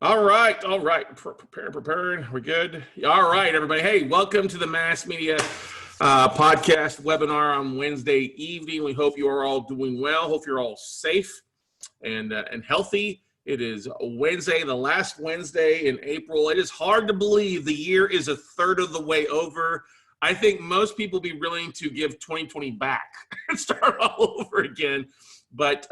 All right. Prepared. We're good. All right, everybody. Hey, welcome to the Mass Media podcast webinar on Wednesday evening. We hope you are all doing well. Hope you're all safe and healthy. It is Wednesday, the last Wednesday in April. It is hard to believe the year is a third of the way over. I think most people be willing to give 2020 back and start all over again. But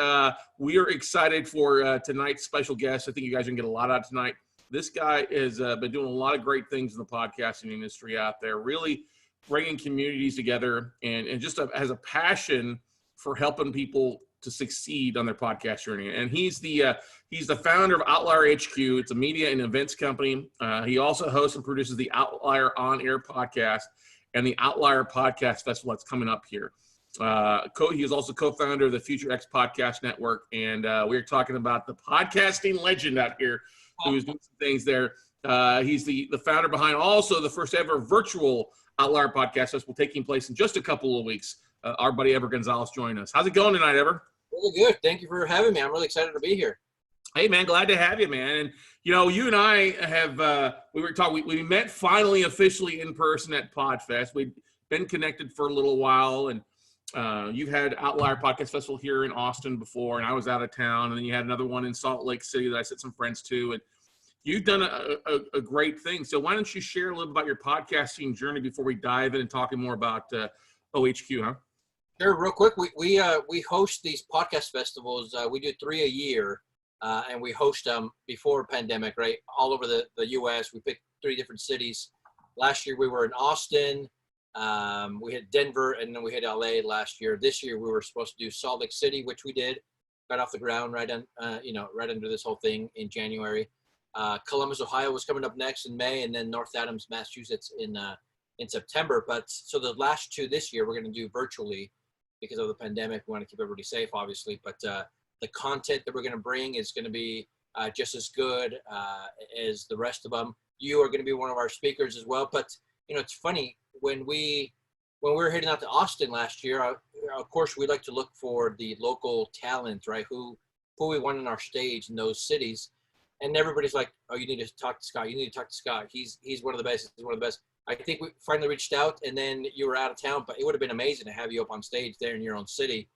we are excited for tonight's special guest. I think you guys are going to get a lot out of tonight. This guy has been doing a lot of great things in the podcasting industry out there, really bringing communities together and just has a passion for helping people to succeed on their podcast journey. And he's the founder of Outlier HQ. It's a media and events company. He also hosts and produces the Outlier On Air podcast and the Outlier Podcast Festival that's coming up here. He is also co-founder of the FutureX Podcast Network, and we're talking about the podcasting legend out here who's doing some things there. He's the founder behind also the first ever virtual Outlier Podcast Festival taking place in just a couple of weeks. Our buddy Ever Gonzalez joined us. How's it going tonight, Ever? Really good. Thank you for having me. I'm really excited to be here. Hey, man, glad to have you, man. And, you know, you and I have, we met finally officially in person at PodFest. We've been connected for a little while, and you've had Outlier Podcast Festival here in Austin before, and I was out of town, and then you had another one in Salt Lake City that I sent some friends to, and you've done a great thing. So why don't you share a little about your podcasting journey before we dive in and talking more about OHQ, huh? Sure, real quick. We host these podcast festivals. We do 3 a year, and we host them before pandemic, right? All over the U.S. We picked 3 different cities. Last year we were in Austin. We had Denver, and then we had LA last year. This year we were supposed to do Salt Lake City, which we did. Got off the ground right under this whole thing in January. Columbus, Ohio was coming up next in May, and then North Adams, Massachusetts in September. But so the last 2 this year we're going to do virtually because of the pandemic. We want to keep everybody safe, obviously, but the content that we're going to bring is going to be just as good as the rest of them. You are going to be one of our speakers as well. But you know, it's funny. When we were heading out to Austin last year, of course, we like to look for the local talent, right? Who we want on our stage in those cities. And everybody's like, oh, you need to talk to Scott. You need to talk to Scott. He's one of the best. He's one of the best. I think we finally reached out, and then you were out of town, but it would have been amazing to have you up on stage there in your own city.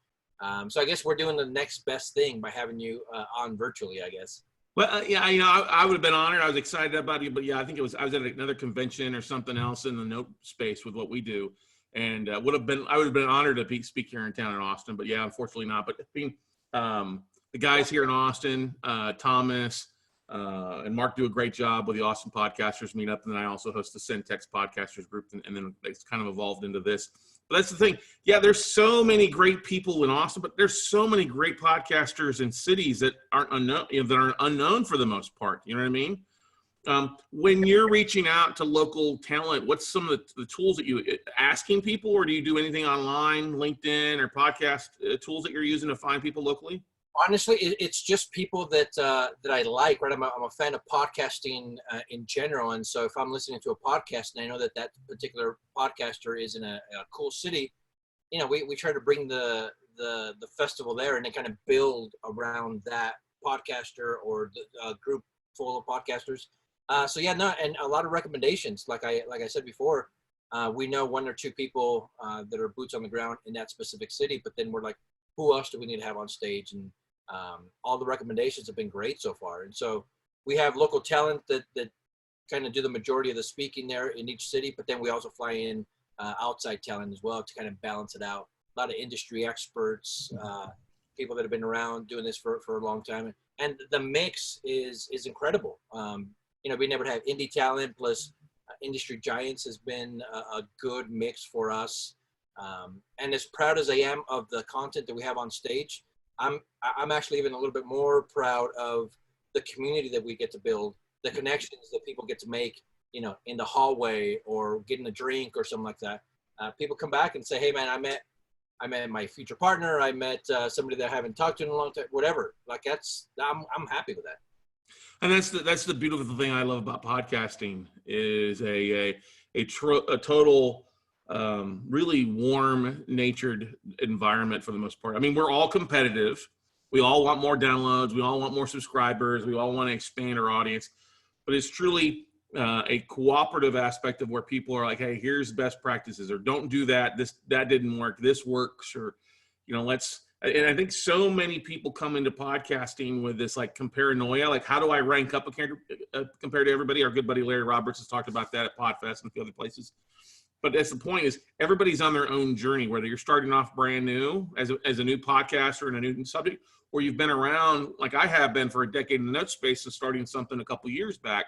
So I guess we're doing the next best thing by having you on virtually, I guess. Well, yeah, you know, I would have been honored. I was excited about it, but yeah, I think I was at another convention or something else in the note space with what we do, and I would have been honored to speak here in town in Austin. But yeah, unfortunately not. But being the guys here in Austin, Thomas and Mark do a great job with the Austin Podcasters Meetup, and then I also host the Syntex Podcasters group, and then it's kind of evolved into this. But that's the thing. Yeah, there's so many great people in Austin, but there's so many great podcasters in cities that aren't unknown, that are unknown for the most part. You know what I mean? When you're reaching out to local talent, what's some of the tools that you asking people, or do you do anything online, LinkedIn, or podcast tools that you're using to find people locally? Honestly, it's just people that I like, right? I'm a fan of podcasting in general, and so if I'm listening to a podcast and I know that particular podcaster is in a cool city, you know, we try to bring the festival there and then kind of build around that podcaster or the group full of podcasters. So yeah, no, and a lot of recommendations. Like I said before, we know 1 or 2 people that are boots on the ground in that specific city, but then we're like, who else do we need to have on stage? And all the recommendations have been great so far. And so we have local talent that kind of do the majority of the speaking there in each city, but then we also fly in outside talent as well to kind of balance it out. A lot of industry experts, people that have been around doing this for a long time. And the mix is incredible. You know, being able to have indie talent plus industry giants has been a good mix for us. And as proud as I am of the content that we have on stage, I'm actually even a little bit more proud of the community that we get to build, the connections that people get to make, you know, in the hallway or getting a drink or something like that. People come back and say, hey man, I met my future partner. I met somebody that I haven't talked to in a long time, whatever. Like I'm happy with that. And that's the beautiful thing I love about podcasting is a total really warm natured environment for the most part. I mean, we're all competitive. We all want more downloads. We all want more subscribers. We all want to expand our audience. But it's truly a cooperative aspect of where people are like, hey, here's best practices, or don't do that. That didn't work. This works, or, and I think so many people come into podcasting with this like comparanoia, like how do I rank up compared to everybody? Our good buddy Larry Roberts has talked about that at PodFest and a few other places. But that's the point, is everybody's on their own journey, whether you're starting off brand new as a new podcaster in a new subject, or you've been around like I have been for a decade in the note space and starting something a couple years back.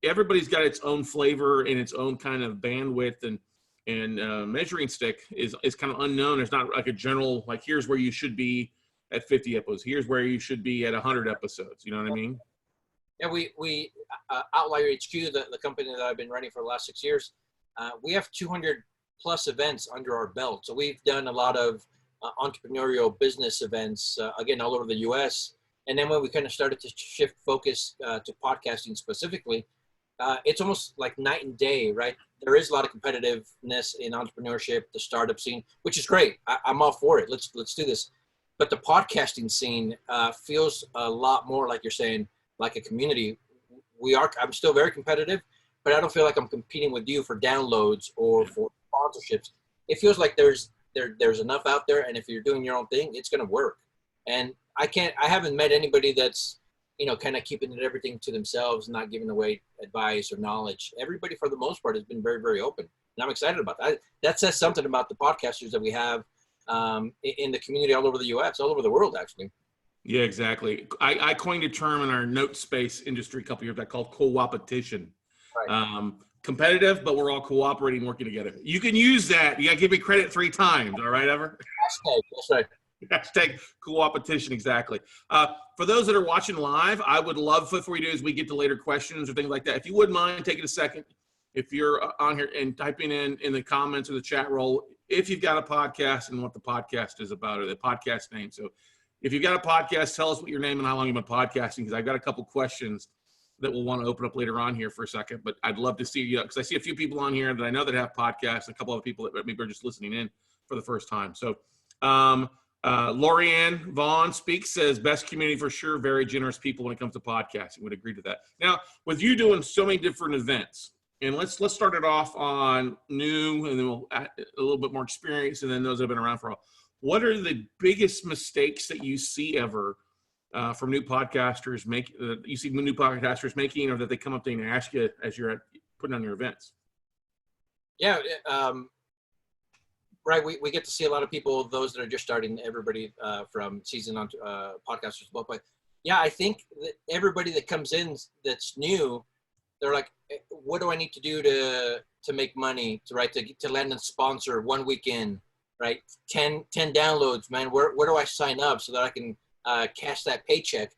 Everybody's got its own flavor and its own kind of bandwidth and measuring stick is kind of unknown. There's not like a general, like, here's where you should be at 50 episodes. Here's where you should be at 100 episodes. You know what I mean? Yeah, we Outlier HQ, the company that I've been running for the last 6 years, we have 200 plus events under our belt. So we've done a lot of entrepreneurial business events, again, all over the US. And then when we kind of started to shift focus to podcasting specifically, it's almost like night and day, right? There is a lot of competitiveness in entrepreneurship, the startup scene, which is great. I'm all for it. Let's do this. But the podcasting scene feels a lot more, like you're saying, like a community. I'm still very competitive, but I don't feel like I'm competing with you for downloads or for sponsorships. It feels like there's enough out there, and if you're doing your own thing, it's going to work. And I haven't met anybody that's, kind of keeping everything to themselves, not giving away advice or knowledge. Everybody, for the most part, has been very, very open. And I'm excited about that. That says something about the podcasters that we have in the community all over the US, all over the world, actually. Yeah, exactly. I coined a term in our note space industry a couple years back called co-opetition. Right. Competitive, but we're all cooperating, working together. You can use that. You got to give me credit 3 times. All right, Ever? That's right. Hashtag co-opetition, exactly. For those that are watching live, I would love before we do as we get to later questions or things like that, if you wouldn't mind taking a second, if you're on here and typing in the comments or the chat roll, if you've got a podcast and what the podcast is about, or the podcast name. So if you've got a podcast, tell us what your name and how long you've been podcasting, because I've got a couple questions that we'll want to open up later on here for a second. But I'd love to see you, because I see a few people on here that I know that have podcasts, a couple of people that maybe are just listening in for the first time. So Lorianne Vaughn says, best community for sure, very generous people when it comes to podcasting. Would agree to that. Now, with you doing so many different events, and let's start it off on new, and then we'll add a little bit more experience, and then those that have been around for a while. What are the biggest mistakes that you see ever from new podcasters making, or that they come up to you and ask you as you're putting on your events? Yeah, right. We get to see a lot of people, those that are just starting, everybody from seasoned podcasters. But yeah, I think that everybody that comes in that's new, they're like, what do I need to do to make money, to land a sponsor 1 weekend, right? 10 downloads, man. Where do I sign up so that I can cash that paycheck?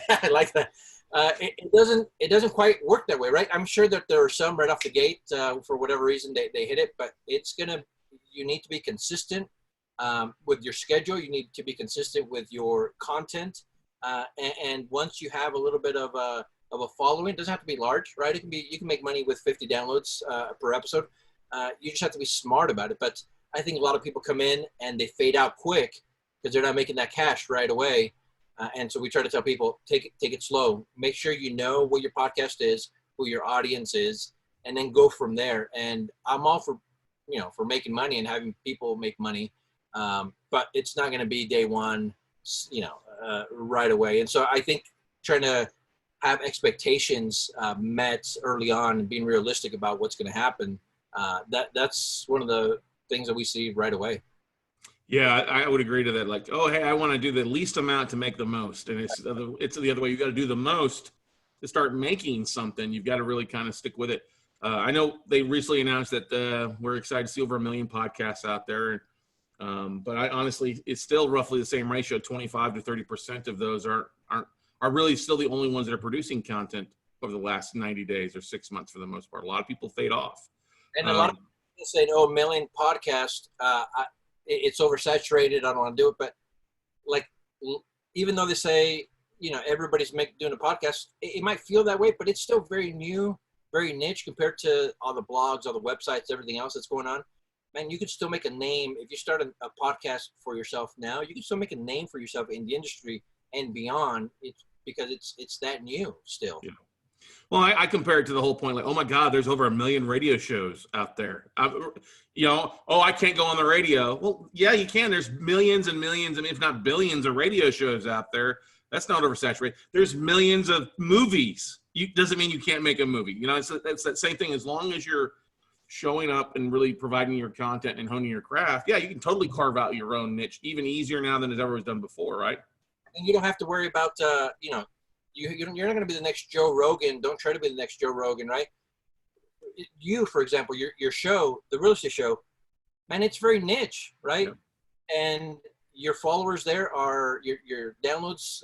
I like that. It doesn't quite work that way, right? I'm sure that there are some right off the gate for whatever reason they hit it, but you need to be consistent with your schedule. You need to be consistent with your content, and once you have a little bit of a following, it doesn't have to be large, right? You can make money with 50 downloads per episode. You just have to be smart about it. But I think a lot of people come in and they fade out quick because they're not making that cash right away. And so we try to tell people, take it slow. Make sure you know what your podcast is, who your audience is, and then go from there. And I'm all for making money and having people make money, but it's not going to be day one, right away. And so I think trying to have expectations met early on and being realistic about what's going to happen, that's one of the things that we see right away. Yeah, I would agree to that. Like, oh, hey, I want to do the least amount to make the most. And it's the other way. You got to do the most to start making something. You've got to really kind of stick with it. I know they recently announced that we're excited to see over 1 million podcasts out there. But I honestly, it's still roughly the same ratio. 25 to 30% of those are really still the only ones that are producing content over the last 90 days or 6 months for the most part. A lot of people fade off. And a lot of people say, 1 million podcasts, it's oversaturated, I don't want to do it. But like, even though they say, everybody's doing a podcast, it might feel that way, but it's still very new, very niche compared to all the blogs, all the websites, everything else that's going on. man, you could still make a name. If you start a podcast for yourself now, you can still make a name for yourself in the industry and beyond. It's because it's that new still. Yeah. Well, I compare it to the whole point, like, oh my God, there's over 1 million radio shows out there. I can't go on the radio. Well, yeah, you can. There's millions and millions, and if not billions of radio shows out there. That's not oversaturated. There's millions of movies. Doesn't mean you can't make a movie. It's that same thing. As long as you're showing up and really providing your content and honing your craft, yeah, you can totally carve out your own niche, even easier now than it ever was done before, right? And you don't have to worry about, you're not going to be the next Joe Rogan. Don't try to be the next Joe Rogan, right? You, for example, your show, the real estate show, man, it's very niche, right? Yeah. And your followers there are, your downloads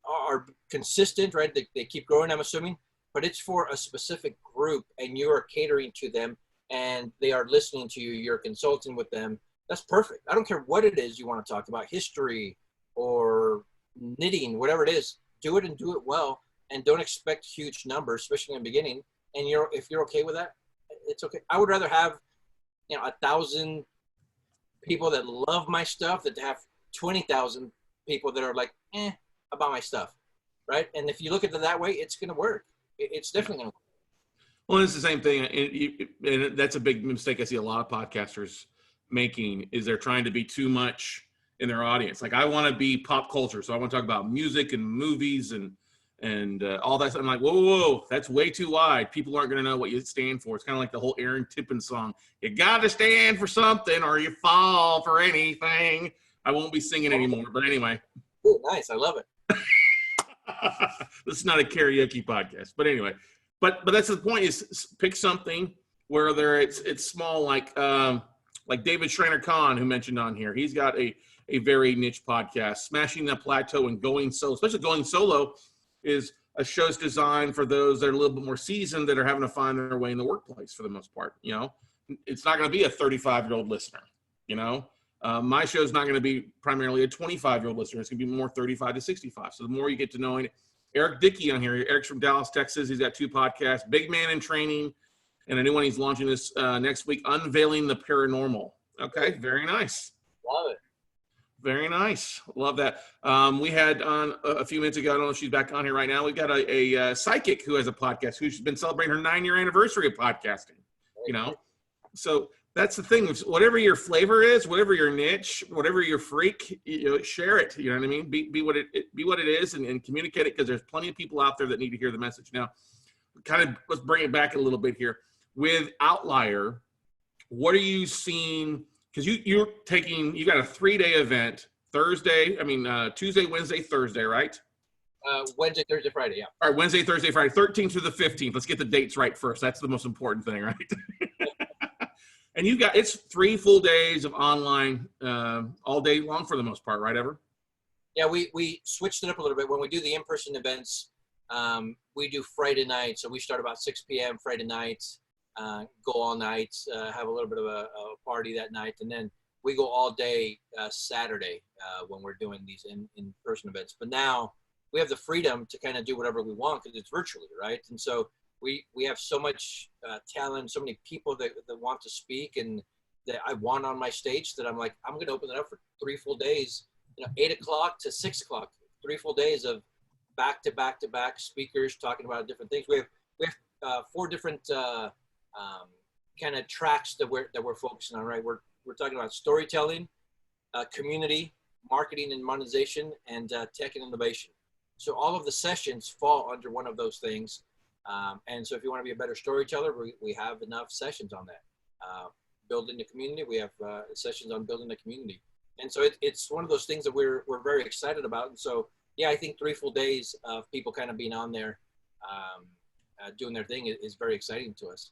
are consistent, right? They keep growing, I'm assuming, but it's for a specific group and you are catering to them and they are listening to you. You're consulting with them. That's perfect. I don't care what it is you want to talk about, history or knitting, whatever it is, do it and do it well. And don't expect huge numbers, especially in the beginning. And if you're okay with that, it's okay. I would rather have, 1,000 people that love my stuff than to have 20,000 people that are like, about my stuff, right? And if you look at it that way, it's going to work. It's definitely going to work. Well, it's the same thing. And that's a big mistake I see a lot of podcasters making, is they're trying to be too much in their audience. Like, I want to be pop culture, so I want to talk about music and movies and all that stuff. I'm like, whoa, that's way too wide. People aren't going to know what you stand for. It's kind of like the whole Aaron Tippin song. You got to stand for something or you fall for anything. I won't be singing anymore, but anyway. Ooh, nice. I love it. This is not a karaoke podcast, but anyway. But that's the point, is pick something where it's small, like David Schreiner-Kahn, who mentioned on here. He's got a very niche podcast, Smashing the Plateau and Going Solo. Especially Going Solo is a show's designed for those that are a little bit more seasoned, that are having to find their way in the workplace for the most part. It's not going to be a 35-year-old listener. My show's not going to be primarily a 25-year-old listener. It's going to be more 35 to 65. So the more you get to know Eric Dickey on here. Eric's from Dallas, Texas. He's got 2 podcasts, Big Man in Training, and a new one he's launching this next week, Unveiling the Paranormal. Okay, very nice. Love it. Very nice. Love that. We had on a few minutes ago, I don't know if she's back on here right now, we've got a psychic who has a podcast, who's been celebrating her 9-year anniversary of podcasting. So that's the thing. Whatever your flavor is, whatever your niche, whatever your freak, share it. You know what I mean? Be what it is, and communicate it, because there's plenty of people out there that need to hear the message. Now, let's bring it back a little bit here. With Outlier, what are you seeing? Because you got a 3-day event, Tuesday, Wednesday, Thursday, right? Wednesday, Thursday, Friday, yeah. All right, Wednesday, Thursday, Friday, 13th through the 15th. Let's get the dates right first. That's the most important thing, right? And it's 3 full days of online all day long for the most part, right, Ever? Yeah, we switched it up a little bit. When we do the in-person events, we do Friday night. So we start about 6 p.m. Friday nights, go all night, have a little bit of a party that night. And then we go all day Saturday when we're doing these in-person events. But now we have the freedom to kind of do whatever we want because it's virtually, right? And so we have so much talent, so many people that want to speak and that I want on my stage that I'm like, I'm going to open it up for 3 full days, 8 o'clock to 6 o'clock, 3 full days of back to back to back speakers talking about different things. We have 4 different kind of tracks that we're focusing on, right? We're talking about storytelling, community, marketing and monetization, and tech and innovation. So all of the sessions fall under one of those things. And so if you want to be a better storyteller, we have enough sessions on that. Building the community, we have sessions on building the community. And so it's one of those things that we're very excited about. And so, yeah, I think 3 full days of people kind of being on there doing their thing is very exciting to us.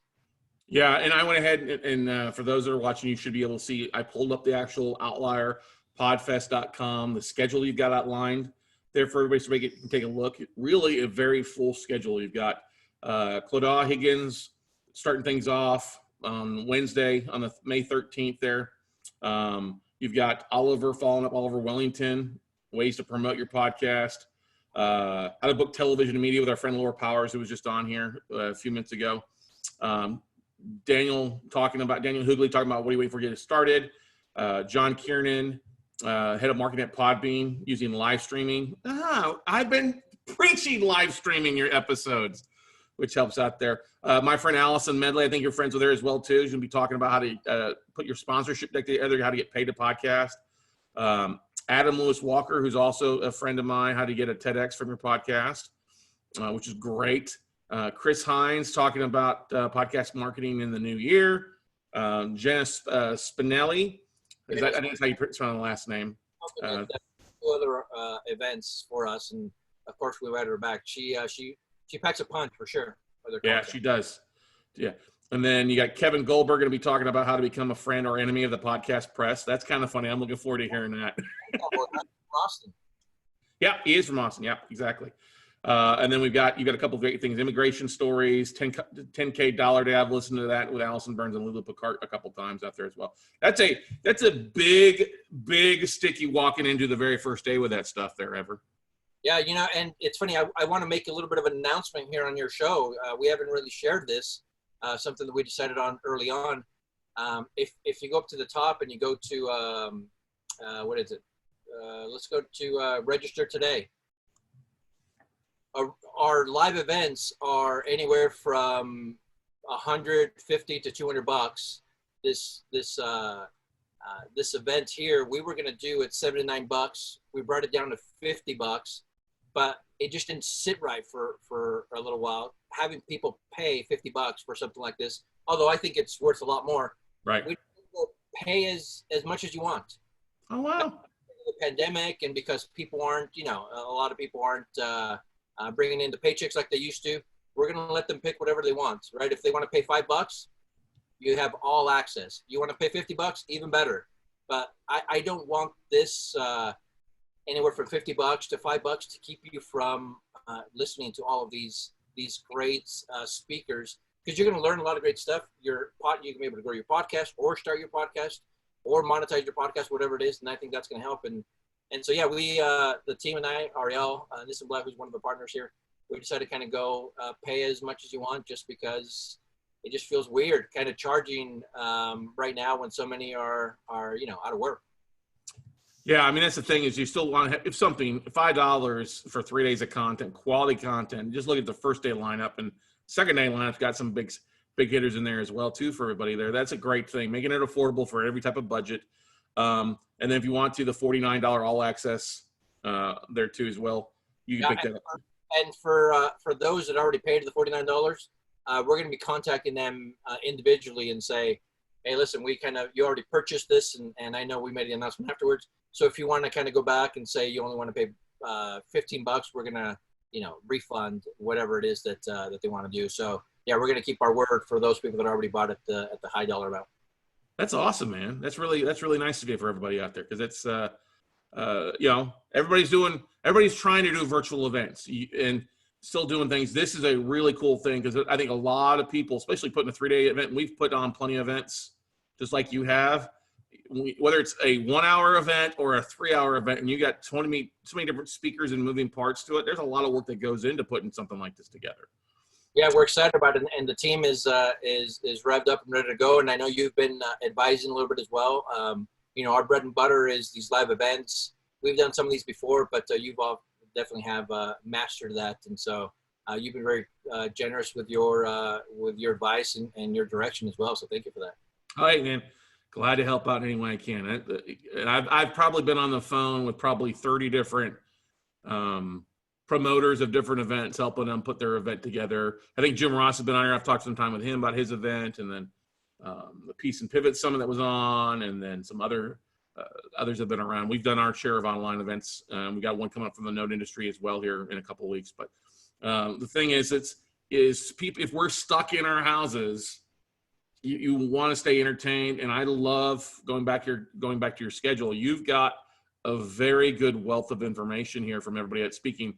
Yeah, and I went ahead and for those that are watching, you should be able to see, I pulled up the actual outlierpodfest.com, the schedule you've got outlined there for everybody so they can take a look. Really a very full schedule. You've got Claudia Higgins starting things off on Wednesday on the May 13th there. You've got Oliver Wellington, ways to promote your podcast. How to book television and media with our friend Laura Powers, who was just on here a few minutes ago. Daniel Hoogley talking about what are you waiting for getting started. John Kiernan, head of marketing at Podbean, using live streaming. I've been preaching live streaming your episodes, which helps out there. My friend Allison Medley, I think you're friends with her as well too. She's gonna be talking about how to put your sponsorship deck together, how to get paid to podcast. Adam Lewis Walker, who's also a friend of mine, how to get a TEDx from your podcast, which is great. Chris Hines talking about podcast marketing in the new year. Jenna Spinelli, I think that's how you pronounce the last name. Two other events for us, and of course we invited her back. She packs a punch for sure. Yeah, she does. Yeah. And then you got Kevin Goldberg going to be talking about how to become a friend or enemy of the podcast press. That's kind of funny. I'm looking forward to hearing that. Austin. Yeah, he is from Austin. Yeah, exactly. And then you got a couple of great things: immigration stories, 10K dollar day. I've listened to that with Allison Burns and Lulu Picard a couple times out there as well. That's a big sticky walking into the very first day with that stuff there, Ever. Yeah, and it's funny. I want to make a little bit of an announcement here on your show. We haven't really shared this. Something that we decided on early on. If you go up to the top and you go to what is it? Let's go to register today. Our live events are anywhere from $150 to $200. This event here we were going to do at $79. We brought it down to $50, but it just didn't sit right for a little while. Having people pay $50 for something like this, although I think it's worth a lot more. Right. We pay as much as you want. Oh wow. The pandemic, and because people aren't, a lot of people aren't bringing in the paychecks like they used to. We're going to let them pick whatever they want, right? If they want to pay $5, you have all access. You want to pay $50, even better. But I don't want this anywhere from $50 to $5 to keep you from listening to all of these great speakers, because you're going to learn a lot of great stuff. You can be able to grow your podcast or start your podcast or monetize your podcast, whatever it is. And I think that's going to help. And so, yeah, we, the team and I, Ariel, Nissan Black, who's one of the partners here, we decided to kind of go pay as much as you want, just because it just feels weird kind of charging right now when so many are out of work. Yeah, I mean, that's the thing is you still want to have, if something, $5 for 3 days of content, quality content, just look at the first day lineup, and second day lineup's got some big hitters in there as well too for everybody there. That's a great thing, making it affordable for every type of budget. And then if you want to, the $49 all access there too as well. You can pick that up. And for those that already paid the $49, we're going to be contacting them individually and say, hey, listen, you already purchased this, and I know we made the announcement afterwards. So if you want to kind of go back and say you only want to pay $15, we're going to, refund whatever it is that they want to do. So yeah, we're going to keep our word for those people that already bought at the high dollar amount. That's awesome, man. That's really nice to do for everybody out there, because it's everybody's trying to do virtual events and still doing things. This is a really cool thing, because I think a lot of people, especially putting a 3-day event, and we've put on plenty of events just like you have, whether it's a 1 hour event or a 3 hour event, and you got so many different speakers and moving parts to it. There's a lot of work that goes into putting something like this together. Yeah, we're excited about it, and the team is revved up and ready to go. And I know you've been advising a little bit as well. Our bread and butter is these live events. We've done some of these before, but you've all definitely have mastered that, and so you've been very generous with your advice and your direction as well. So thank you for that. All right, man. Glad to help out any way I can. I've probably been on the phone with probably 30 different promoters of different events, helping them put their event together. I think Jim Ross has been on here. I've talked some time with him about his event, and then the Peace and Pivot Summit that was on, and then some others have been around. We've done our share of online events. We got one coming up from the note industry as well here in a couple of weeks. But the thing is people, if we're stuck in our houses, you want to stay entertained. And I love going back to your schedule. You've got a very good wealth of information here from everybody that's speaking.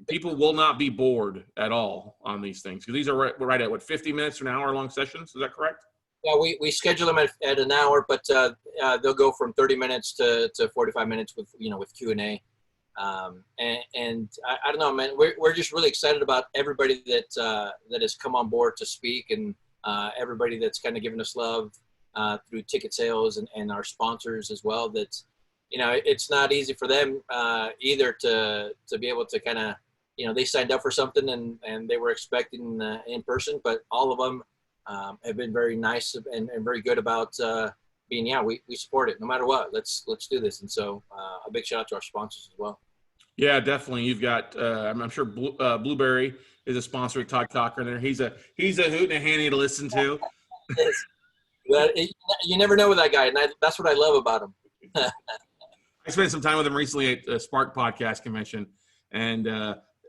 People will not be bored at all on these things, because these are right at 50 minutes to an hour long sessions. Is that correct? Yeah, we schedule them at an hour, but they'll go from 30 minutes to 45 minutes with Q&A. And I don't know, man, we're just really excited about everybody that has come on board to speak, and everybody that's kind of given us love through ticket sales and our sponsors as well. That's, it's not easy for them either to be able to kind of, they signed up for something and they were expecting in person, but all of them have been very nice and very good about being, we support it no matter what. Let's do this. And so a big shout out to our sponsors as well. Yeah, definitely. You've got, I'm sure Blueberry is a sponsor with Todd Cochran there. He's a hoot and a handy to listen to. But you never know with that guy, and that's what I love about him. I spent some time with him recently at the Spark Podcast Convention, and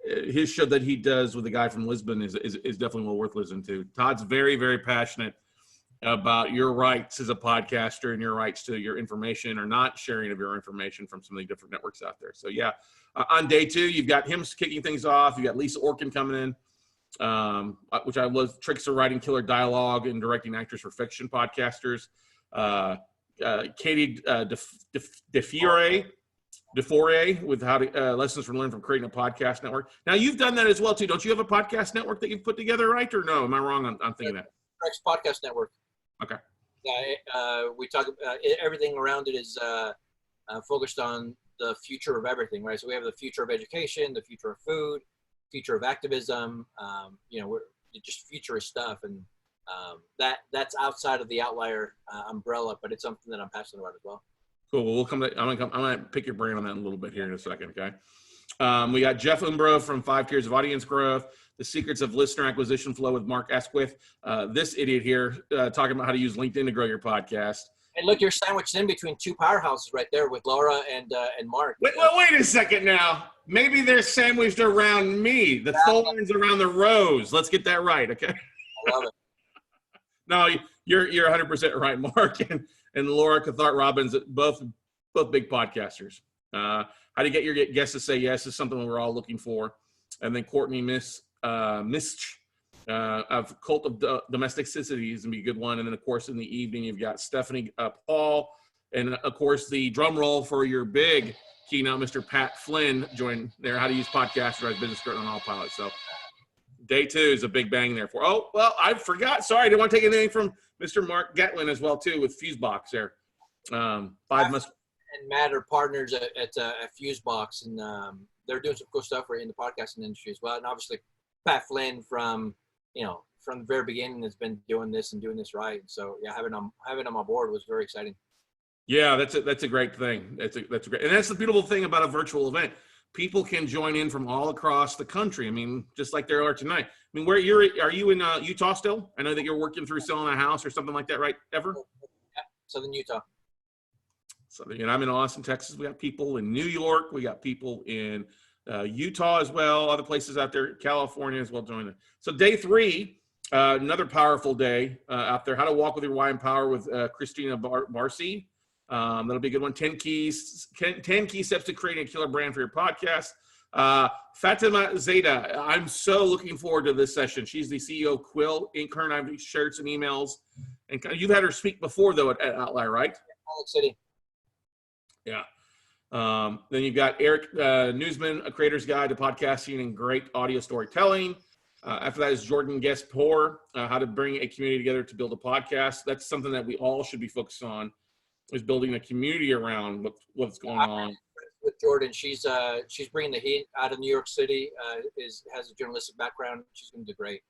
his show that he does with the guy from Lisbon is definitely well worth listening to. Todd's very, very passionate about your rights as a podcaster and your rights to your information or not sharing of your information from some of the different networks out there. So, yeah, on day 2, you've got him kicking things off. You got Lisa Orkin coming in, which I love, Tricks of Writing Killer Dialogue and Directing Actors for Fiction podcasters. Katie DeFourier with how to lessons from learning from creating a podcast network. Now you've done that as well too. Don't you have a podcast network that you've put together, right? Or no? Am I wrong on thinking that? FutureX Podcast Network. Okay. We talk about everything around it is focused on the future of everything, right? So we have the future of education, the future of food, future of activism. We're just futurist stuff, and that's outside of the Outlier umbrella, but it's something that I'm passionate about as well. Cool. Well, I'm gonna pick your brain on that in a little bit here in a second. Okay. We got Jeff Umbro from 5 Tiers of Audience Growth, The Secrets of Listener Acquisition Flow with Mark Esquith. This idiot here talking about how to use LinkedIn to grow your podcast. And look, you're sandwiched in between 2 powerhouses right there with Laura and Mark. Wait a second now. Maybe they're sandwiched around me. The thorns around the rose. Let's get that right, okay? I love it. No, you're 100% right, Mark and Laura Cathart Robbins, both big podcasters. How to get your guests to say yes is something we're all looking for. And then Courtney Misch of Cult of Domesticity is going to be a good one. And then, of course, in the evening, you've got Stephanie Paul. And, of course, the drum roll for your big keynote, Mr. Pat Flynn, joined there, How to Use Podcasts to Write Business Growth on Autopilot. So day 2 is a big bang there for. Oh, well, I forgot. Sorry, I didn't want to take anything from Mr. Mark Gatlin as well, too, with Fusebox there. And Matt are partners at Fusebox, and they're doing some cool stuff in the podcasting industry as well. And obviously, Pat Flynn from the very beginning has been doing this right. So yeah, having him on board was very exciting. Yeah, that's a great thing. That's great, and that's the beautiful thing about a virtual event. People can join in from all across the country. I mean, just like there are tonight. I mean, are you in Utah still? I know that you're working through selling a house or something like that, right? Ever? Yeah, Southern Utah. So, I'm in Austin, Texas. We got people in New York. We got people in Utah as well. Other places out there, California as well joining it. So day 3, another powerful day out there. How to Walk with Your Why and Power with Christina Barcy. That'll be a good one. 10 key steps to creating a killer brand for your podcast. Fatima Zeta, I'm so looking forward to this session. She's the CEO of Quill Inc. Her and I've shared some emails. And you've had her speak before, though, at Outlier, right? Salt City. Yeah. Then you've got Eric Newsman, A Creator's Guide to Podcasting and Great Audio Storytelling. After that is Jordan Guest-Poor, How to Bring a Community Together to Build a Podcast. That's something that we all should be focused on, is building a community around what's going on. With Jordan, she's bringing the heat out of New York City. Has a journalistic background. She's going to do great.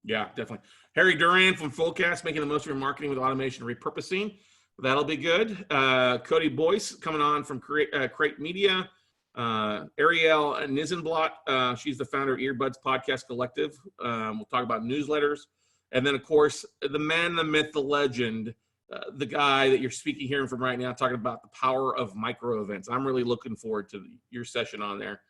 Yeah, definitely. Harry Duran from Fullcast, making the most of your marketing with automation and repurposing. That'll be good. Cody Boyce coming on from Crate Media. Ariel Nizenblatt, she's the founder of Earbuds Podcast Collective. We'll talk about newsletters. And then, of course, the man, the myth, the legend, the guy that you're hearing from right now, talking about the power of micro events. I'm really looking forward to your session on there.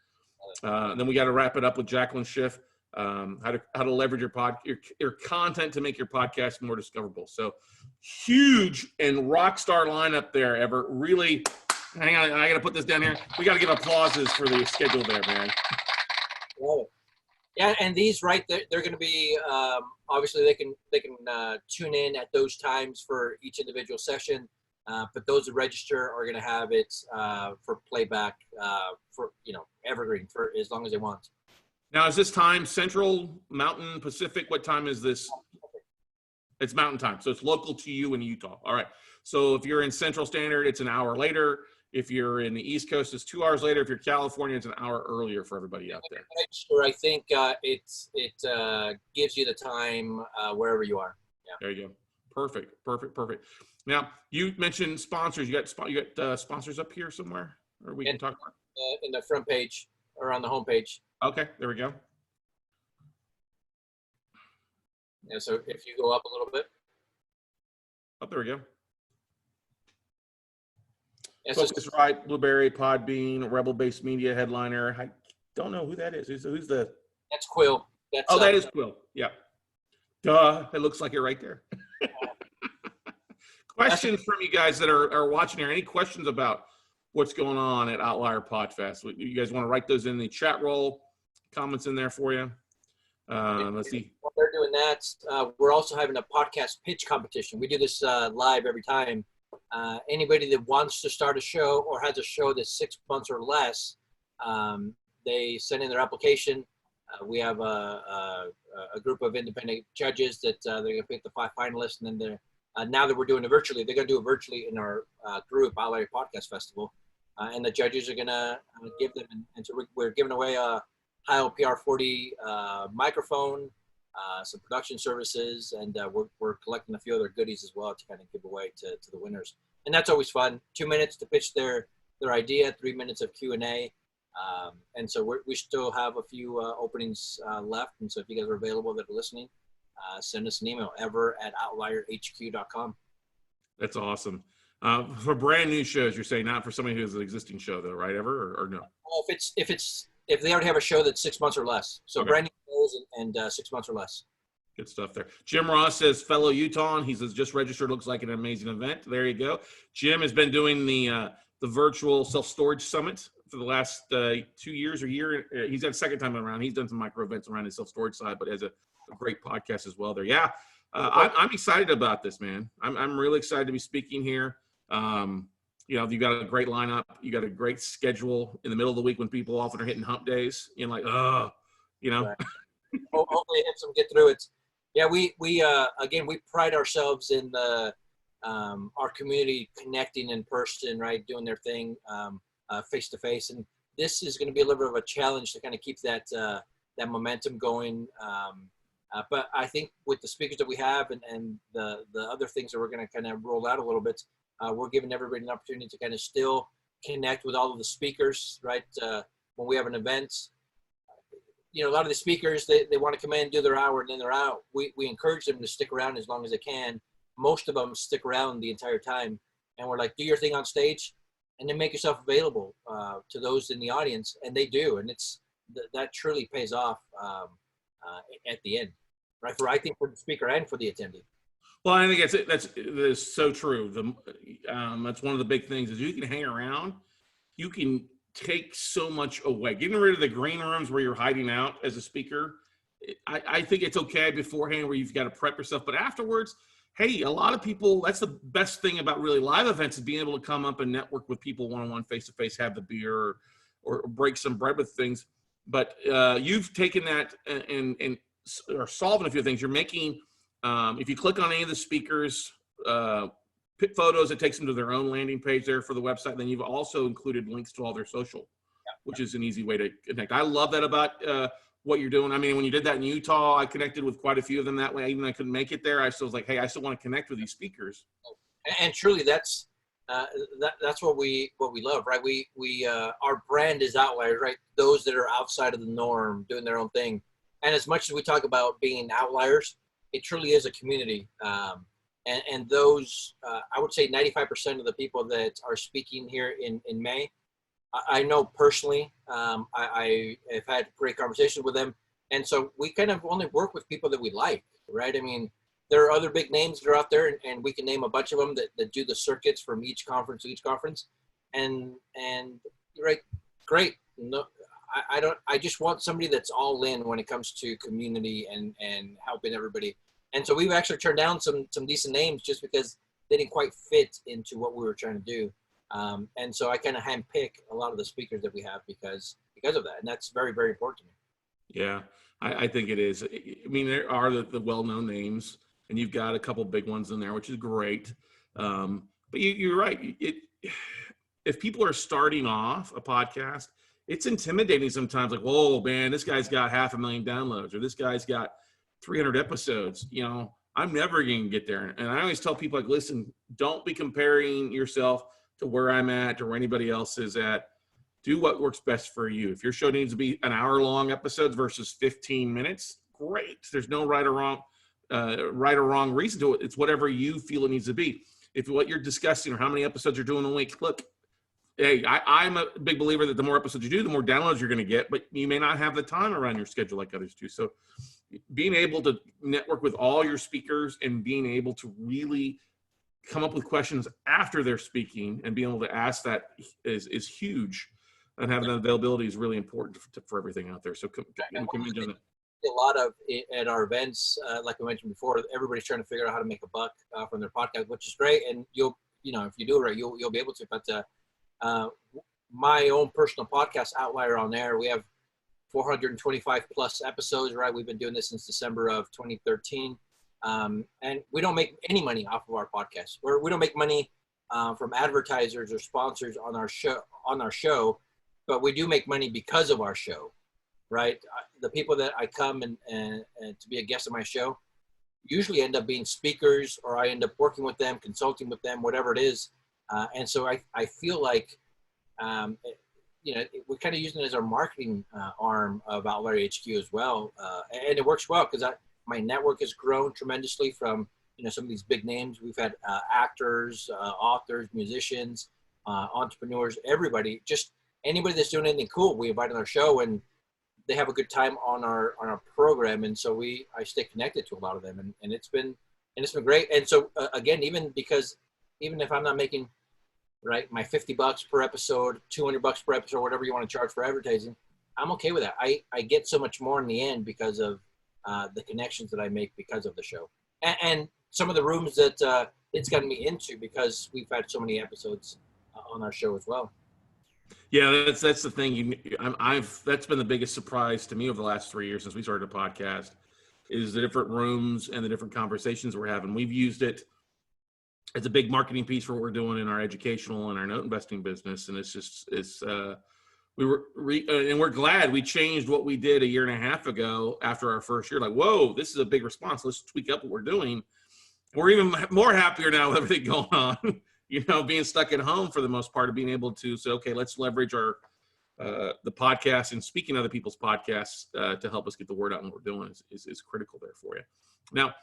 Then we got to wrap it up with Jacqueline Schiff, how to leverage your content to make your podcast more discoverable. So huge and rock star lineup there, Ever. Really, hang on, I got to put this down here. We got to give applauses for the schedule there, man. Love it. Yeah, and these they're going to be obviously they can tune in at those times for each individual session, but those that register are going to have it for playback for evergreen for as long as they want. Now, is this time Central, Mountain, Pacific? What time is this? It's Mountain Time. So it's local to you in Utah. All right. So if you're in Central Standard, it's an hour later. If you're in the East Coast, it's 2 hours later. If you're California, it's an hour earlier for everybody out there. Sure, I think it gives you the time wherever you are. Yeah. There you go. Perfect. Now, you mentioned sponsors. You got sponsors up here somewhere, or we can talk about in the front page or on the home page. Okay, there we go. Yeah, so if you go up a little bit. Oh, there we go. Yeah, Focusrite, Blueberry, Podbean, Rebel-Based Media, Headliner. I don't know who that is. Who's the? That's Quill. That is Quill. Yeah. Duh. It looks like it right there. Questions from you guys that are watching here. Any questions about what's going on at Outlier Podfest? You guys want to write those in the chat roll? Comments in there for you. Let's see. While they're doing that, we're also having a podcast pitch competition. We do this live every time. Anybody that wants to start a show or has a show that's 6 months or less, they send in their application. We have a group of independent judges that they're going to pick the 5 finalists, and then now that we're doing it virtually, they're going to do it virtually in our group, Outlier Podcast Festival, and the judges are going to give them, and so we're giving away a Heil PR40 microphone, some production services, and we're collecting a few other goodies as well to kind of give away to the winners. And that's always fun. 2 minutes to pitch their idea, 3 minutes of Q&A. And so we still have a few openings left. And so if you guys are available that are listening, send us an email, ever@outlierhq.com. That's awesome. For brand new shows, you're saying, not for somebody who has an existing show though, right? Ever or no? Well, if they already have a show that's 6 months or less. So okay. Brand new shows and 6 months or less. Good stuff there. Jim Ross says, fellow Utah, he says, just registered, looks like an amazing event. There you go. Jim has been doing the virtual self-storage summit for the last 2 years or year. He's had a second time around. He's done some micro events around his self-storage side, but has a great podcast as well there. Yeah. I'm excited about this, man. I'm really excited to be speaking here. You've got a great lineup. You got a great schedule in the middle of the week when people often are hitting hump days. Right. Hopefully it helps them get through it. Yeah, we again, we pride ourselves in our community connecting in person, right, doing their thing face to face, and this is going to be a little bit of a challenge to kind of keep that momentum going. But I think with the speakers that we have and the other things that we're going to kind of roll out a little bit, we're giving everybody an opportunity to kind of still connect with all of the speakers, right? When we have an event. A lot of the speakers, they want to come in and do their hour and then they're out. We encourage them to stick around as long as they can. Most of them stick around the entire time. And we're like, do your thing on stage and then make yourself available to those in the audience. And they do. And that truly pays off at the end, right? I think for the speaker and for the attendee. Well, I think that's so true. That's one of the big things is you can hang around. You can take so much away. Getting rid of the green rooms where you're hiding out as a speaker, I think it's okay beforehand where you've got to prep yourself. But afterwards, hey, a lot of people, that's the best thing about really live events is being able to come up and network with people one-on-one, face-to-face, have the beer or break some bread with things. But you've taken that and are solving a few things. You're making, if you click on any of the speakers, photos, it takes them to their own landing page there for the website. Then you've also included links to all their social, which is an easy way to connect. I love that about what you're doing. I mean, when you did that in Utah, I connected with quite a few of them that way. Even though I couldn't make it there, I still was like, hey, I still want to connect with these speakers. And truly, that's what we love, right? We our brand is Outliers, right? Those that are outside of the norm, doing their own thing. And as much as we talk about being outliers, it truly is a community. And those, I would say 95% of the people that are speaking here in May, I know personally, I have had great conversations with them. And so we kind of only work with people that we like, right? I mean, there are other big names that are out there, and we can name a bunch of them that do the circuits from each conference to each conference. And right, great. No, I just want somebody that's all in when it comes to community and helping everybody. And so we've actually turned down some decent names just because they didn't quite fit into what we were trying to do. And so I kind of handpick a lot of the speakers that we have because of that. And that's very, very important to me. Yeah, I think it is. I mean, there are the well-known names. and you've got a couple big ones in there, which is great. But you're right. If people are starting off a podcast, it's intimidating sometimes. Like, whoa, man, this guy's got 500,000 downloads, or this guy's got 300 episodes. I'm never going to get there. And I always tell people, like, listen, don't be comparing yourself to where I'm at or where anybody else is at. Do what works best for you. If your show needs to be an hour-long episodes versus 15 minutes, great. There's no right or wrong reason to it. It's whatever you feel it needs to be. If what you're discussing or how many episodes you're doing a week, look, hey, I'm a big believer that the more episodes you do, the more downloads you're going to get, but you may not have the time around your schedule like others do. So being able to network with all your speakers and being able to really come up with questions after they're speaking and being able to ask that is huge. And having that availability is really important for everything out there. So a lot of at our events, like I mentioned before, everybody's trying to figure out how to make a buck from their podcast, which is great. And if you do it right, you'll be able to. But my own personal podcast, Outlier On Air, we have 425 plus episodes, right? We've been doing this since December of 2013. And we don't make any money off of our podcast. We don't make money from advertisers or sponsors on our show, but we do make money because of our show, right? The people that I come and to be a guest on my show usually end up being speakers, or I end up working with them, consulting with them, whatever it is. And so I feel like, we're kind of using it as our marketing arm of Outlier HQ as well. And it works well because my network has grown tremendously from, some of these big names. We've had actors, authors, musicians, entrepreneurs, everybody, just anybody that's doing anything cool, we invite on our show, and they have a good time on our program. And so I stay connected to a lot of them, and it's been great. And so again, even if I'm not making right my $50 per episode, $200 per episode, whatever you want to charge for advertising, I'm okay with that. I get so much more in the end because of the connections that I make because of the show, and some of the rooms that it's gotten me into because we've had so many episodes on our show as well. Yeah, that's the thing. That's been the biggest surprise to me over the last 3 years since we started a podcast, is the different rooms and the different conversations we're having. We've used it as a big marketing piece for what we're doing in our educational and our note investing business, and we're glad we changed what we did a year and a half ago after our first year. Like, whoa, this is a big response. Let's tweak up what we're doing. We're even more happier now with everything going on. Being stuck at home for the most part, of being able to say, okay, let's leverage our the podcast and speaking other people's podcasts to help us get the word out. And what we're doing is critical there for you. Now,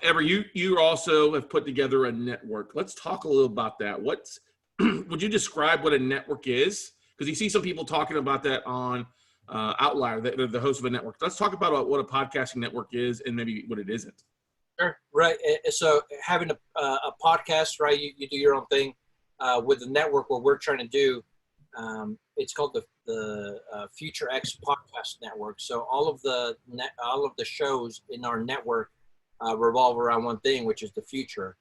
Ever, you also have put together a network. Let's talk a little about that. Would you describe what a network is? Because you see some people talking about that on Outlier, the host of a network. Let's talk about what a podcasting network is and maybe what it isn't. Sure. Right. So having a podcast, right, you do your own thing. With the network, what we're trying to do, it's called the FutureX Podcast Network. So all of the shows in our network revolve around one thing, which is the future.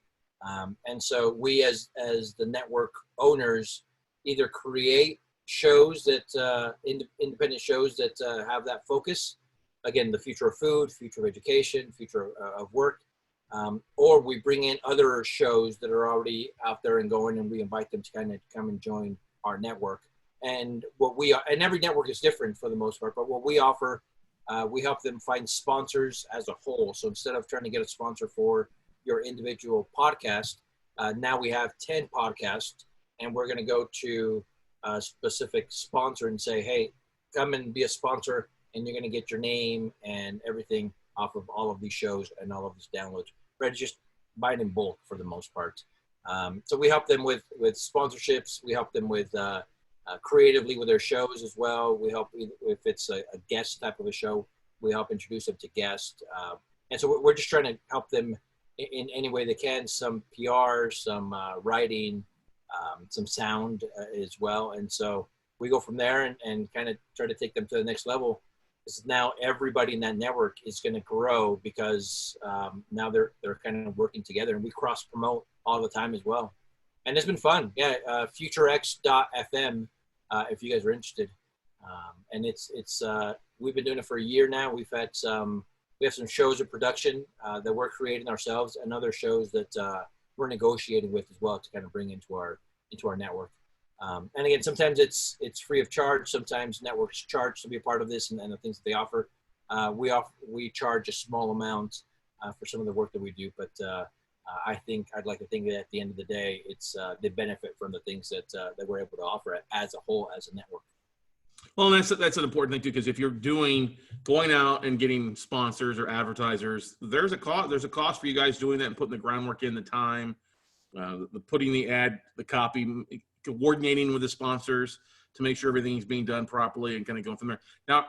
And so we, as the network owners, either create shows that independent shows that have that focus. Again, the future of food, future of education, future of work. Or we bring in other shows that are already out there and going, and we invite them to kind of come and join our network. And and every network is different for the most part, but what we offer, we help them find sponsors as a whole. So instead of trying to get a sponsor for your individual podcast, now we have 10 podcasts, and we're going to go to a specific sponsor and say, hey, come and be a sponsor, and you're going to get your name and everything off of all of these shows and all of these downloads. Right, just buy it in bulk for the most part. So we help them with sponsorships. We help them with creatively with their shows as well. We help if it's a guest type of a show. We help introduce them to guests. And so we're just trying to help them in any way they can. Some PR, some writing, some sound as well. And so we go from there and kind of try to take them to the next level. Now everybody in that network is going to grow because now they're kind of working together, and we cross promote all the time as well. And it's been fun. Yeah. FutureX.fm. If you guys are interested. And it's we've been doing it for a year now. We We have some shows in production that we're creating ourselves, and other shows that we're negotiating with as well to kind of bring into our network. And again, sometimes it's free of charge. Sometimes networks charge to be a part of this and the things that they offer. We charge a small amount for some of the work that we do, but I'd like to think that at the end of the day, it's they benefit from the things that we're able to offer as a whole, as a network. Well, and that's an important thing too, because if you're going out and getting sponsors or advertisers, there's a cost for you guys doing that and putting the groundwork in, the time, the putting the ad, the copy, coordinating with the sponsors to make sure everything's being done properly and kind of going from there. Now,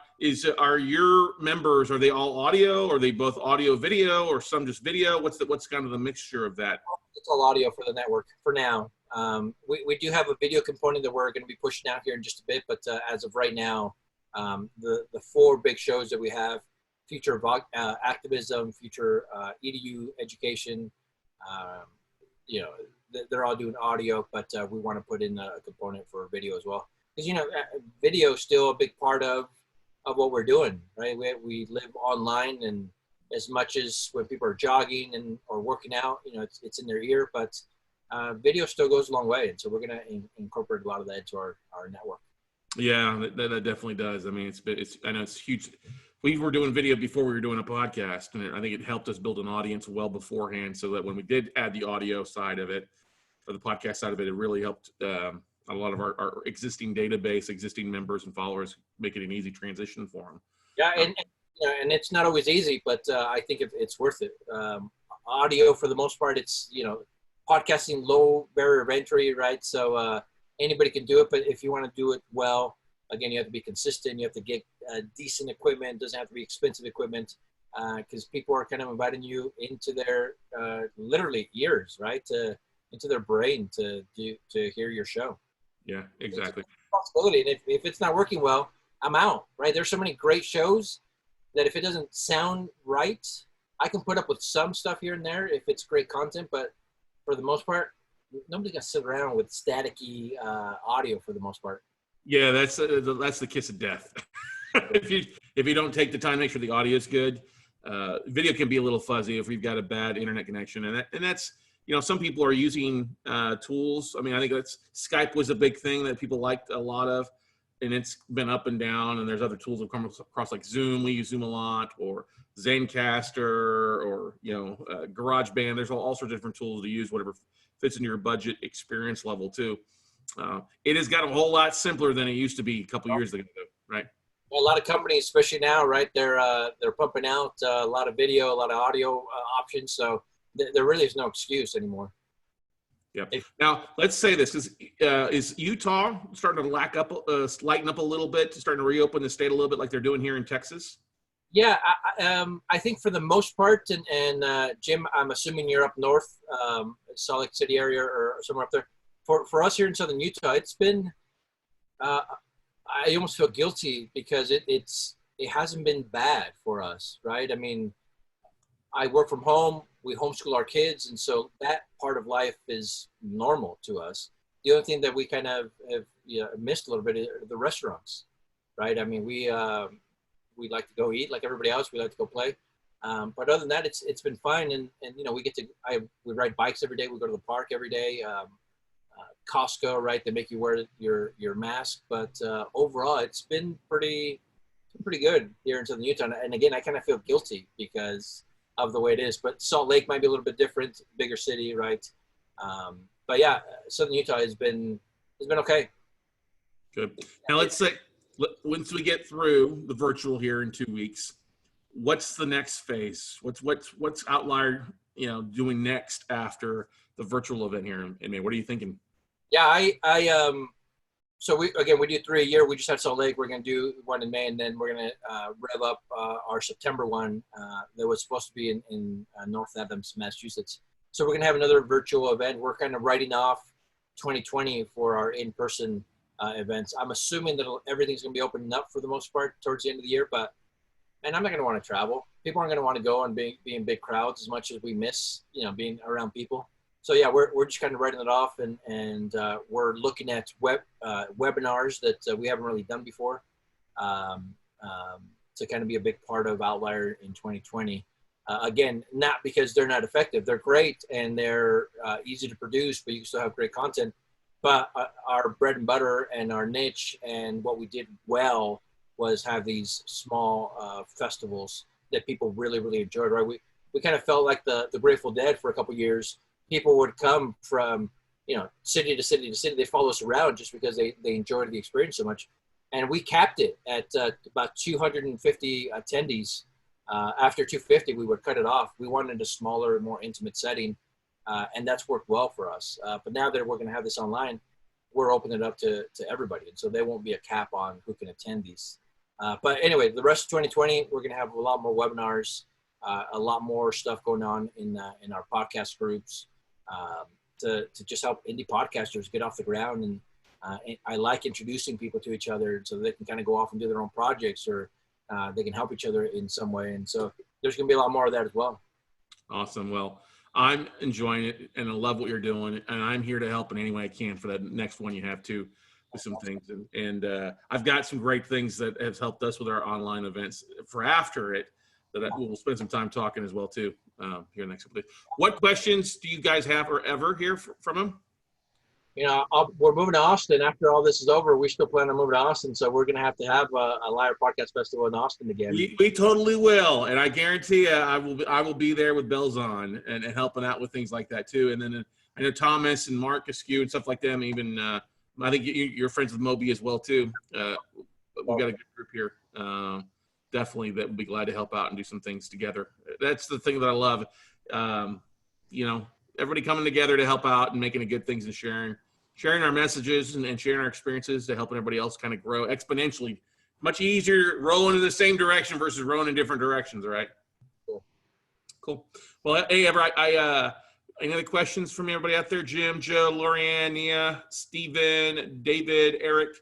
are your members, are they all audio? Are they both audio, video, or some just video? What's kind of the mixture of that? It's all audio for the network for now. We do have a video component that we're going to be pushing out here in just a bit, but as of right now, the 4 big shows that we have, Future Activism, Future EDU Education, they're all doing audio, but we want to put in a component for video as well. Because, video is still a big part of what we're doing, right? We live online, and as much as when people are jogging or working out, it's in their ear, but video still goes a long way. And so we're going to incorporate a lot of that into our network. Yeah, that definitely does. I mean, I know it's huge. We were doing video before we were doing a podcast, and I think it helped us build an audience well beforehand, so that when we did add the audio side of it, or the podcast side of it, it really helped a lot of our existing database, existing members and followers, make it an easy transition for them. Yeah, and it's not always easy, but I think it's worth it. Audio, for the most part, it's, podcasting, low barrier of entry, right? So anybody can do it, but if you want to do it well, again, you have to be consistent. You have to get decent equipment. It doesn't have to be expensive equipment, because people are kind of inviting you into their literally ears, right? Into their brain to hear your show. Yeah, exactly. It's a responsibility. And if it's not working well, I'm out, right? There's so many great shows that if it doesn't sound right, I can put up with some stuff here and there if it's great content, but for the most part, nobody's gonna sit around with staticky audio for the most part. Yeah, that's the kiss of death. if you don't take the time to make sure the audio is good, video can be a little fuzzy if we've got a bad internet connection, and that's some people are using tools. I mean, I think Skype was a big thing that people liked a lot of, and it's been up and down. And there's other tools that come across like Zoom. We use Zoom a lot, or Zencastr, or GarageBand. There's all sorts of different tools to use, whatever fits into your budget, experience level too. It has got a whole lot simpler than it used to be a couple years ago, right? Well, a lot of companies, especially now, right? They're pumping out a lot of video, a lot of audio options. So there really is no excuse anymore. Yep. Now, let's say this is Utah starting to lighten up a little bit, starting to reopen the state a little bit like they're doing here in Texas? Yeah, I think for the most part, and Jim, I'm assuming you're up north, Salt Lake City area or somewhere up there. For us here in Southern Utah, it's been, I almost feel guilty because it hasn't been bad for us, right? I mean, I work from home. We homeschool our kids, and so that part of life is normal to us. The only thing that we kind of have missed a little bit are the restaurants, right? I mean, we like to go eat like everybody else. We like to go play, but other than that, it's been fine. And we ride bikes every day. We go to the park every day. Costco, right? They make you wear your mask, but overall, it's been pretty good here in Southern Utah. And again, I kind of feel guilty because of the way it is, but Salt Lake might be a little bit different, bigger city, right? But yeah, Southern Utah has been okay. Good. Now let's say, once we get through the virtual here in 2 weeks, what's the next phase? What's Outlier, doing next after the virtual event here in May? What are you thinking? Yeah, so we do 3 a year. We just had Salt Lake. We're going to do one in May, and then we're going to rev up our September one that was supposed to be in North Adams, Massachusetts. So we're going to have another virtual event. We're kind of writing off 2020 for our in-person events. I'm assuming that everything's going to be opening up for the most part towards the end of the year, but I'm not going to want to travel. People aren't going to want to go and be in big crowds as much as we miss, being around people. So yeah, we're just kind of writing it off, and we're looking at webinars that we haven't really done before, to kind of be a big part of Outlier in 2020. Again, not because they're not effective. They're great and they're easy to produce, but you can still have great content. But our bread and butter and our niche and what we did well was have these small festivals that people really, really enjoyed, right? We kind of felt like the Grateful Dead for a couple of years. People would come from, city to city to city. They follow us around just because they enjoyed the experience so much. And we capped it at about 250 attendees. After 250, we would cut it off. We wanted a smaller, more intimate setting, and that's worked well for us. But now that we're going to have this online, we're opening it up to everybody. And so there won't be a cap on who can attend these. But anyway, the rest of 2020, we're going to have a lot more webinars, a lot more stuff going on in our podcast groups to just help indie podcasters get off the ground. And I like introducing people to each other so they can kind of go off and do their own projects, or they can help each other in some way. And so there's going to be a lot more of that as well. Awesome. Well, I'm enjoying it and I love what you're doing, and I'm here to help in any way I can for that next one you have to with some things. And I've got some great things that has helped us with our online events for after it that we'll spend some time talking as well too here next couple days. What questions do you guys have or ever hear from them? We're moving to Austin after all this is over. We still plan on moving to Austin, so we're going to have a Liar Podcast Festival in Austin again. We totally will, and I guarantee you, I will be there with bells on and helping out with things like that too. And then I know Thomas and Mark Askew and stuff like them. Even I think you're friends with Moby as well too. We've got a good group here. Definitely, that will be glad to help out and do some things together. That's the thing that I love. Everybody coming together to help out and making good things and sharing our messages and sharing our experiences to helping everybody else kind of grow exponentially. Much easier rolling in the same direction versus rolling in different directions, right? Cool. Well, hey, Ever, any other questions from everybody out there? Jim, Joe, Lorianne, Nia, Steven, David, Eric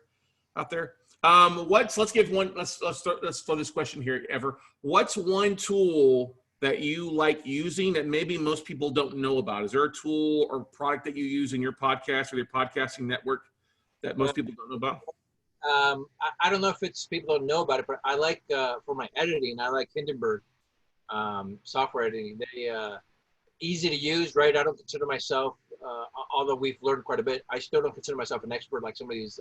out there? Let's throw this question here, Ever. What's one tool that you like using that maybe most people don't know about? Is there a tool or product that you use in your podcast or your podcasting network that most people don't know about? I don't know if it's people don't know about it, but I like, for my editing, I like Hindenburg software editing. They easy to use, right? I don't consider myself, although we've learned quite a bit, I still don't consider myself an expert like some of these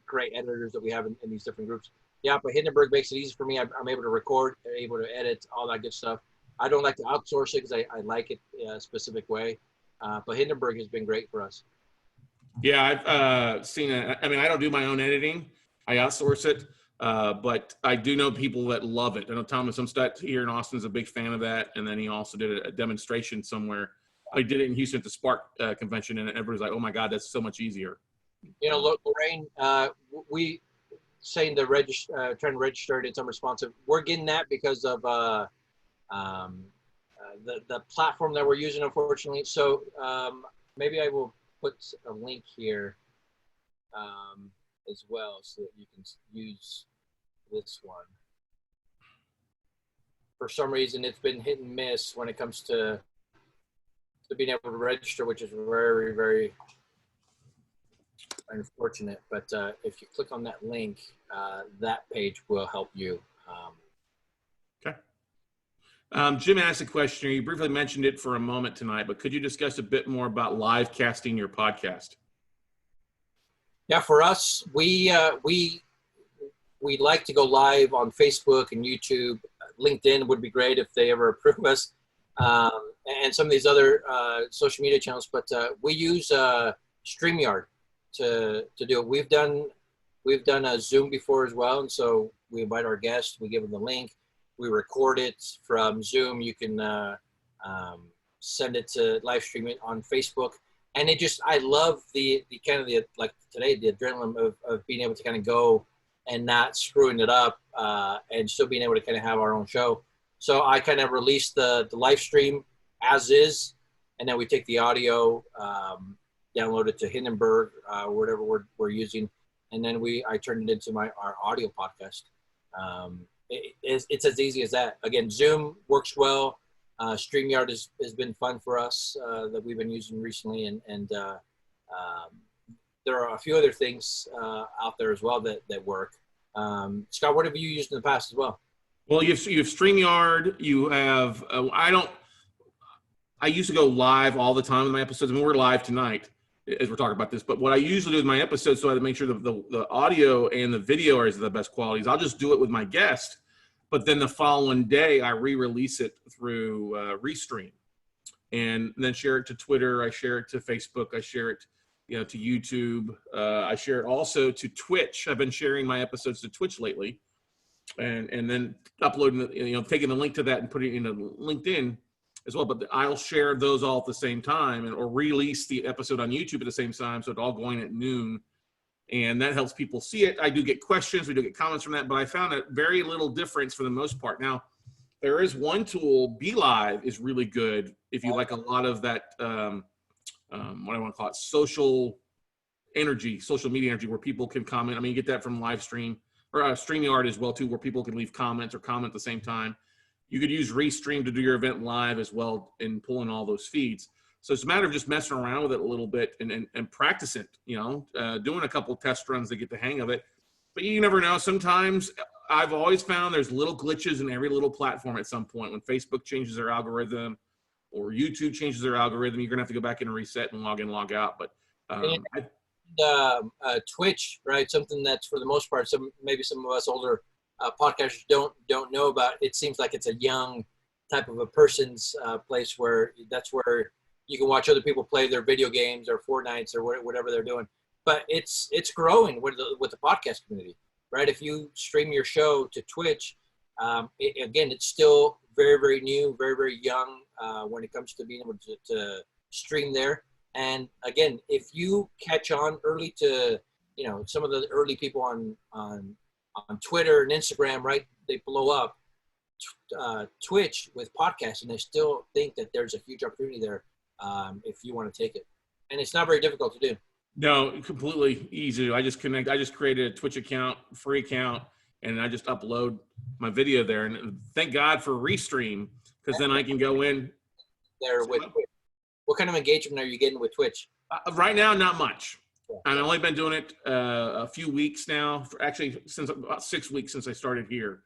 great editors that we have in these different groups. Yeah, but Hindenburg makes it easy for me. I'm able to record, able to edit, all that good stuff. I don't like to outsource it because I like it a specific way. But Hindenburg has been great for us. Yeah, I've seen it. I mean, I don't do my own editing. I outsource it. But I do know people that love it. I know Thomas Umstadt here in Austin is a big fan of that. And then he also did a demonstration somewhere. I did it in Houston at the Spark convention, and everybody's like, oh my God, that's so much easier. Lorraine, we saying trying to register it in some responsive. We're getting that because of the platform that we're using, unfortunately. So maybe I will put a link here as well so that you can use this one. For some reason, it's been hit and miss when it comes to being able to register, which is very, very unfortunate. But if you click on that link, that page will help you. Okay. Jim asked a question. You briefly mentioned it for a moment tonight, but could you discuss a bit more about live casting your podcast? Yeah, for us, we like to go live on Facebook and YouTube. LinkedIn would be great if they ever approve us, and some of these other social media channels. But we use StreamYard to do it. We've done a Zoom before as well, and so we invite our guests. We give them the link. We record it from Zoom. You can send it to live stream it on Facebook. And I love the kind of like today, the adrenaline of being able to kind of go and not screwing it up and still being able to kind of have our own show. So I kind of release the live stream as is, and then we take the audio, download it to Hindenburg, whatever we're using, and then I turn it into our audio podcast. It's as easy as that. Again, Zoom works well. StreamYard has been fun for us that we've been using recently, and there are a few other things out there as well that work. Scott, what have you used in the past as well? Well, you have StreamYard. You have I used to go live all the time in my episodes. I mean, we're live tonight as we're talking about this. But what I usually do with my episodes, so I make sure the audio and the video are the best qualities. I'll just do it with my guest, but then the following day I re-release it through Restream, and then share it to Twitter. I share it to Facebook. I share it, to YouTube. I share it also to Twitch. I've been sharing my episodes to Twitch lately, and then uploading, taking the link to that and putting it into LinkedIn as well. But I'll share those all at the same time, or release the episode on YouTube at the same time, so it's all going at noon, and that helps people see it. I do get questions, we do get comments from that, but I found a very little difference for the most part. Now, there is one tool, Be Live is really good if you like a lot of that, what I want to call it, social media energy, where people can comment. I mean, you get that from live stream, or StreamYard as well too, where people can leave comments or comment at the same time. You could use Restream to do your event live as well and pull in all those feeds. So it's a matter of just messing around with it a little bit and practice it, doing a couple of test runs to get the hang of it. But you never know. Sometimes I've always found there's little glitches in every little platform at some point. When Facebook changes their algorithm or YouTube changes their algorithm, you're going to have to go back and reset and log in, log out. But Twitch, right? Something that's, for the most part, maybe some of us older podcasters don't know about. It seems like it's a young type of a person's place where that's where you can watch other people play their video games or Fortnites or whatever they're doing. But it's growing with the podcast community, right? If you stream your show to Twitch, again, it's still very, very new, very, very young when it comes to being able to stream there. And again, if you catch on early to, some of the early people on Twitter and Instagram, right? They blow up Twitch with podcasting. They still think that there's a huge opportunity there if you want to take it. And it's not very difficult to do. No, completely easy. I just created a Twitch account, free account, and I just upload my video there. And thank God for Restream, because then I can go in there with Twitch. What kind of engagement are you getting with Twitch? Right now, not much. I've only been doing it a few weeks now. Actually, since about 6 weeks since I started here,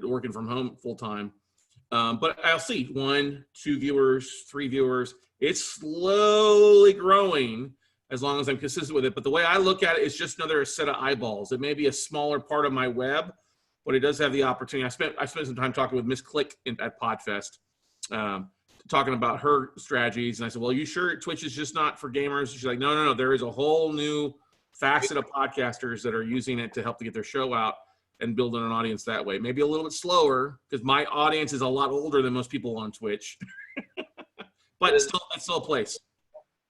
working from home full time. But I'll see 1, 2 viewers, 3 viewers. It's slowly growing as long as I'm consistent with it. But the way I look at it is just another set of eyeballs. It may be a smaller part of my web, but it does have the opportunity. I spent some time talking with Miss Click at Podfest, talking about her strategies. And I said, well, you sure Twitch is just not for gamers? She's like, no. There is a whole new facet of podcasters that are using it to help to get their show out and building an audience that way. Maybe a little bit slower, because my audience is a lot older than most people on Twitch. But it's still a place.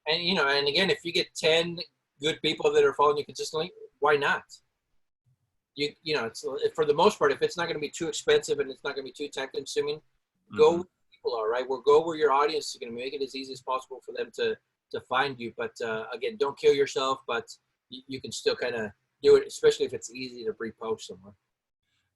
And, and again, if you get 10 good people that are following you consistently, why not? It's, for the most part, if it's not going to be too expensive and it's not going to be too time consuming, go where people are, right? Go where your audience is going to make it as easy as possible for them to find you. But again, don't kill yourself, but you can still kind of do it, especially if it's easy to repost somewhere.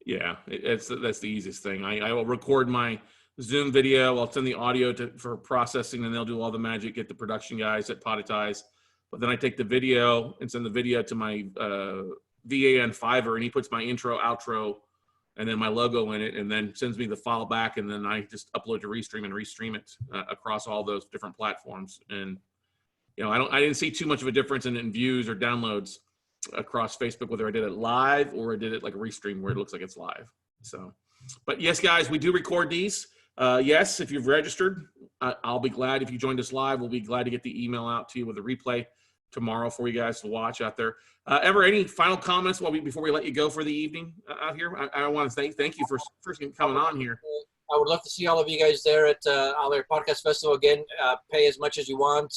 Yeah, that's the easiest thing. I will record my Zoom video. I'll send the audio for processing, and they'll do all the magic, get the production guys at Podetize. But then I take the video and send the video to my VA on Fiverr, and he puts my intro, outro, and then my logo in it, and then sends me the file back, and then I just upload to Restream and restream it across all those different platforms. And I didn't see too much of a difference in views or downloads across Facebook, whether I did it live or I did it like a Restream where it looks like it's live. So, but yes, guys, we do record these. Yes, if you've registered, I'll be glad if you joined us live. We'll be glad to get the email out to you with a replay tomorrow for you guys to watch out there. Ever, any final comments before we let you go for the evening out here? I want to thank you for first coming on here. I would love to see all of you guys there at Outlier Podcast Festival. Again, pay as much as you want,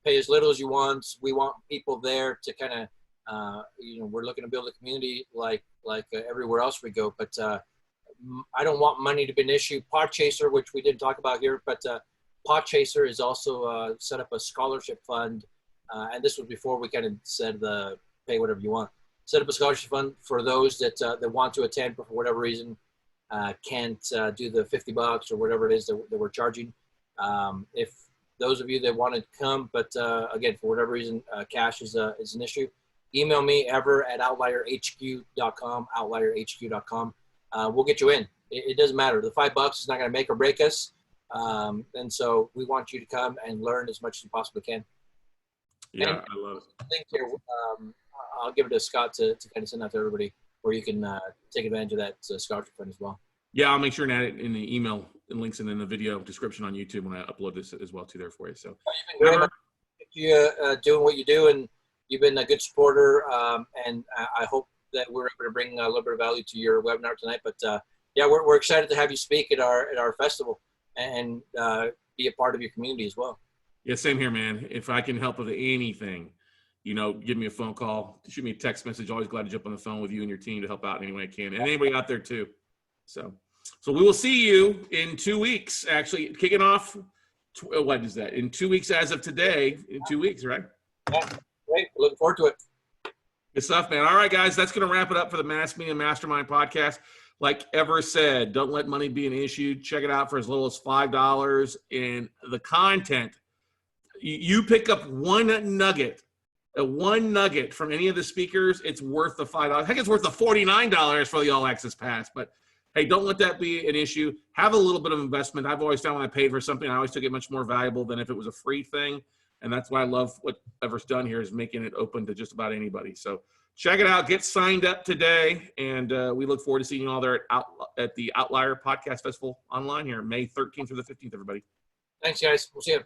pay as little as you want. We want people there to kind of, we're looking to build a community like everywhere else we go. But I don't want money to be an issue. Podchaser, which we didn't talk about here, but Podchaser is also set up a scholarship fund. And this was before we kind of said pay whatever you want. Set up a scholarship fund for those that want to attend, but for whatever reason can't do the $50 or whatever it is that we're charging. If those of you that want to come, but again, for whatever reason, cash is an issue, email me, ever@outlierhq.com, outlierhq.com. We'll get you in. It doesn't matter. The $5 is not going to make or break us. And so we want you to come and learn as much as you possibly can. Yeah, And I love it. link here, I'll give it to Scott to kind of send out to everybody, where you can take advantage of that scholarship fund as well. Yeah, I'll make sure and add it in the email and links and in the video description on YouTube when I upload this as well too there for you. So You've been great. You doing what you do, and you've been a good supporter. And I hope that we're able to bring a little bit of value to your webinar tonight. But yeah, we're excited to have you speak at our festival and be a part of your community as well. Yeah, same here, man. If I can help with anything, give me a phone call, shoot me a text message. Always glad to jump on the phone with you and your team to help out in any way I can, and anybody out there too. So we will see you in 2 weeks. Actually, kicking off. What is that? In 2 weeks, as of today. In 2 weeks, right? Yeah, great. Looking forward to it. Good stuff, man. All right, guys, that's going to wrap it up for the Mass Media Mastermind podcast. Like Ever said, don't let money be an issue. Check it out for as little as $5. And the content, you pick up one nugget from any of the speakers, it's worth the $5. I think it's worth the $49 for the All Access Pass. But hey, don't let that be an issue. Have a little bit of investment. I've always found when I paid for something, I always took it much more valuable than if it was a free thing. And that's why I love what Ever's done here, is making it open to just about anybody. So check it out. Get signed up today. And we look forward to seeing you all there at the Outlier Podcast Festival online here, May 13th through the 15th, everybody. Thanks, guys. We'll see you.